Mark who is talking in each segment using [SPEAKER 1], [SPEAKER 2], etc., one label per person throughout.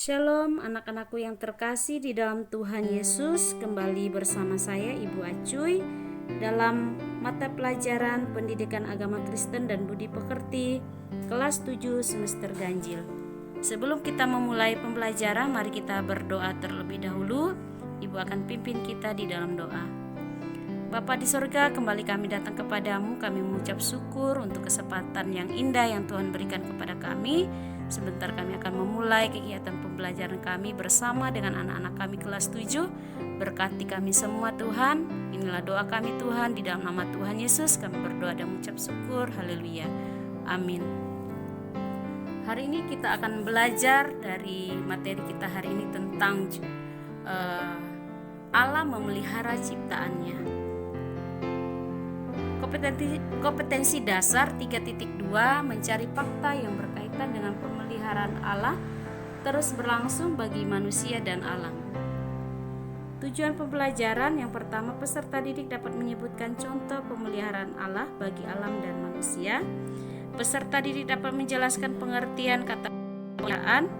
[SPEAKER 1] Shalom anak-anakku yang terkasih di dalam Tuhan Yesus. Kembali bersama saya Ibu Acuy dalam mata pelajaran Pendidikan Agama Kristen dan Budi Pekerti kelas 7 semester ganjil. Sebelum kita memulai pembelajaran, mari kita berdoa terlebih dahulu. Ibu akan pimpin kita di dalam doa. Bapa di sorga, kembali kami datang kepadamu. Kami mengucap syukur untuk kesempatan yang indah yang Tuhan berikan kepada kami. Sebentar kami akan memulai kegiatan pembelajaran kami bersama dengan anak-anak kami kelas 7. Berkati kami semua Tuhan. Inilah doa kami Tuhan, di dalam nama Tuhan Yesus kami berdoa dan mengucap syukur. Haleluya. Amin. Hari ini kita akan belajar dari materi kita hari ini tentang Allah memelihara ciptaannya. Kompetensi dasar 3.2 mencari fakta yang berkaitan dengan pemeliharaan Allah terus berlangsung bagi manusia dan alam. Tujuan pembelajaran yang pertama, peserta didik dapat menyebutkan contoh pemeliharaan Allah bagi alam dan manusia. Peserta didik dapat menjelaskan pengertian kata pemeliharaan.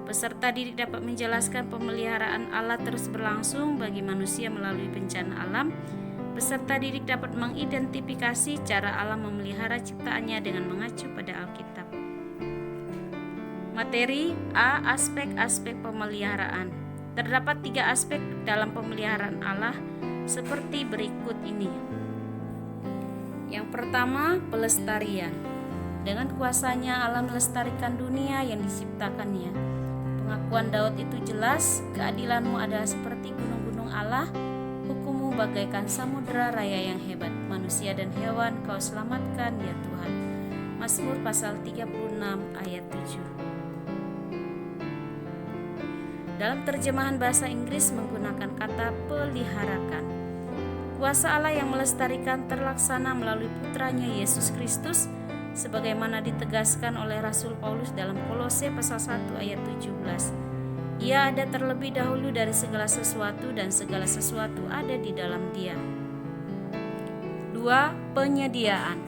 [SPEAKER 1] Peserta didik dapat menjelaskan pemeliharaan Allah terus berlangsung bagi manusia melalui bencana alam. Peserta didik dapat mengidentifikasi cara Allah memelihara ciptaannya dengan mengacu pada Alkitab. Materi A. Aspek-aspek pemeliharaan. Terdapat 3 aspek dalam pemeliharaan Allah seperti berikut ini. Yang pertama, pelestarian. Dengan kuasanya Allah melestarikan dunia yang diciptakannya. Pengakuan Daud itu jelas, keadilanmu adalah seperti gunung-gunung Allah, hukummu bagaikan samudera raya yang hebat. Manusia dan hewan kau selamatkan ya Tuhan. Mazmur pasal 36 ayat 7. Dalam terjemahan bahasa Inggris menggunakan kata peliharakan. Kuasa Allah yang melestarikan terlaksana melalui putranya Yesus Kristus, sebagaimana ditegaskan oleh Rasul Paulus dalam Kolose pasal 1 ayat 17. Ia ada terlebih dahulu dari segala sesuatu dan segala sesuatu ada di dalam Dia. 2. Penyediaan.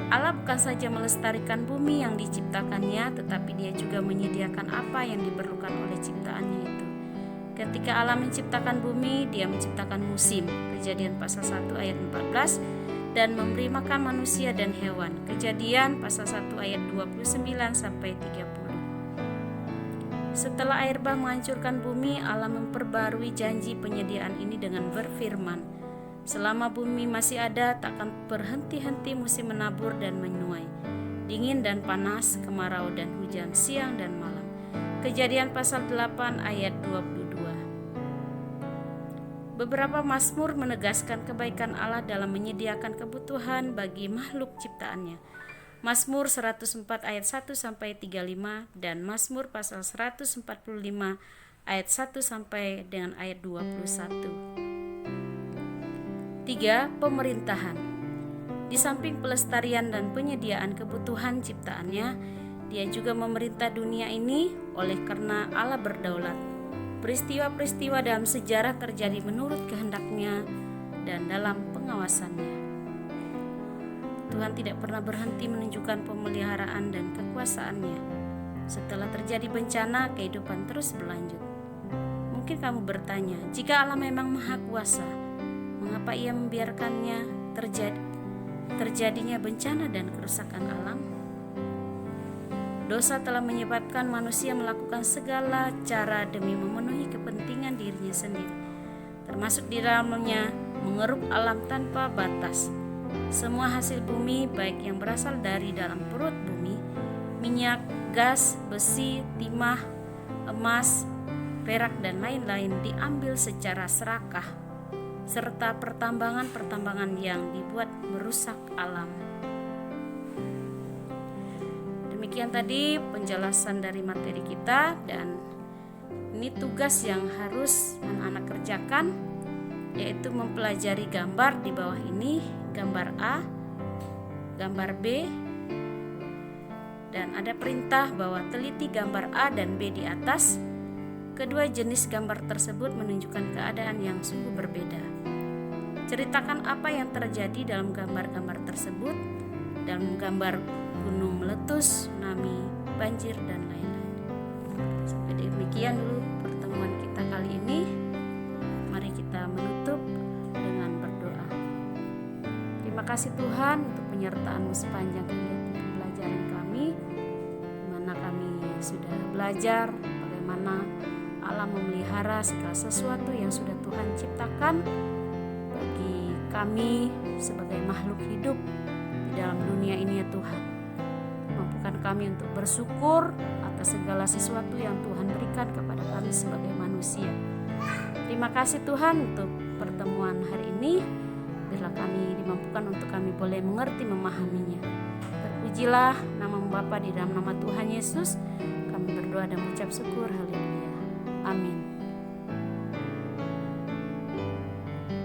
[SPEAKER 1] Allah bukan saja melestarikan bumi yang diciptakannya, tetapi Dia juga menyediakan apa yang diperlukan oleh ciptaannya itu. Ketika Allah menciptakan bumi, Dia menciptakan musim. Kejadian pasal 1 ayat 14, dan memberi makan manusia dan hewan. Kejadian pasal 1 ayat 29 sampai 30. Setelah air bah menghancurkan bumi, Allah memperbarui janji penyediaan ini dengan berfirman, selama bumi masih ada, takkan berhenti-henti musim menabur dan menuai, dingin dan panas, kemarau dan hujan, siang dan malam. Kejadian pasal 8 ayat 22. Beberapa mazmur menegaskan kebaikan Allah dalam menyediakan kebutuhan bagi makhluk ciptaannya. Mazmur 104 ayat 1 sampai 35 dan Mazmur pasal 145 ayat 1 sampai dengan ayat 21. 3. Pemerintahan. Di samping pelestarian dan penyediaan kebutuhan ciptaannya, Dia juga memerintah dunia ini oleh karena Allah berdaulat. Peristiwa-peristiwa dalam sejarah terjadi menurut kehendaknya dan dalam pengawasannya. Tuhan tidak pernah berhenti menunjukkan pemeliharaan dan kekuasaannya. Setelah terjadi bencana, kehidupan terus berlanjut. Mungkin kamu bertanya, jika Allah memang maha kuasa, mengapa Ia membiarkannya terjadinya bencana dan kerusakan alam? Dosa telah menyebabkan manusia melakukan segala cara demi memenuhi kepentingan dirinya sendiri, termasuk di dalamnya mengeruk alam tanpa batas. Semua hasil bumi, baik yang berasal dari dalam perut bumi, minyak, gas, besi, timah, emas, perak, dan lain-lain diambil secara serakah, serta pertambangan-pertambangan yang dibuat merusak alam. Demikian tadi penjelasan dari materi kita, dan ini tugas yang harus anak-anak kerjakan, yaitu mempelajari gambar di bawah ini, gambar A, gambar B, dan ada perintah bahwa teliti gambar A dan B di atas. Kedua jenis gambar tersebut menunjukkan keadaan yang sungguh berbeda. Ceritakan apa yang terjadi dalam gambar-gambar tersebut, dalam gambar gunung meletus, tsunami, banjir, dan lain-lain. Sampai demikian. Sekian dulu pertemuan kita kali ini. Mari kita menutup dengan berdoa. Terima kasih Tuhan untuk penyertaan-Mu sepanjang kegiatan pembelajaran kami, di mana kami sudah belajar bagaimana Allah memelihara segala sesuatu yang sudah Tuhan ciptakan bagi kami sebagai makhluk hidup di dalam dunia ini ya Tuhan. Mampukan kami untuk bersyukur atas segala sesuatu yang Tuhan berikan kepada kami sebagai manusia. Terima kasih Tuhan untuk pertemuan hari ini. Biarlah kami dimampukan untuk kami boleh mengerti, memahaminya. Terpujilah nama-Mu Bapa, di dalam nama Tuhan Yesus kami berdoa dan mengucap syukur. Haleluya. Amin.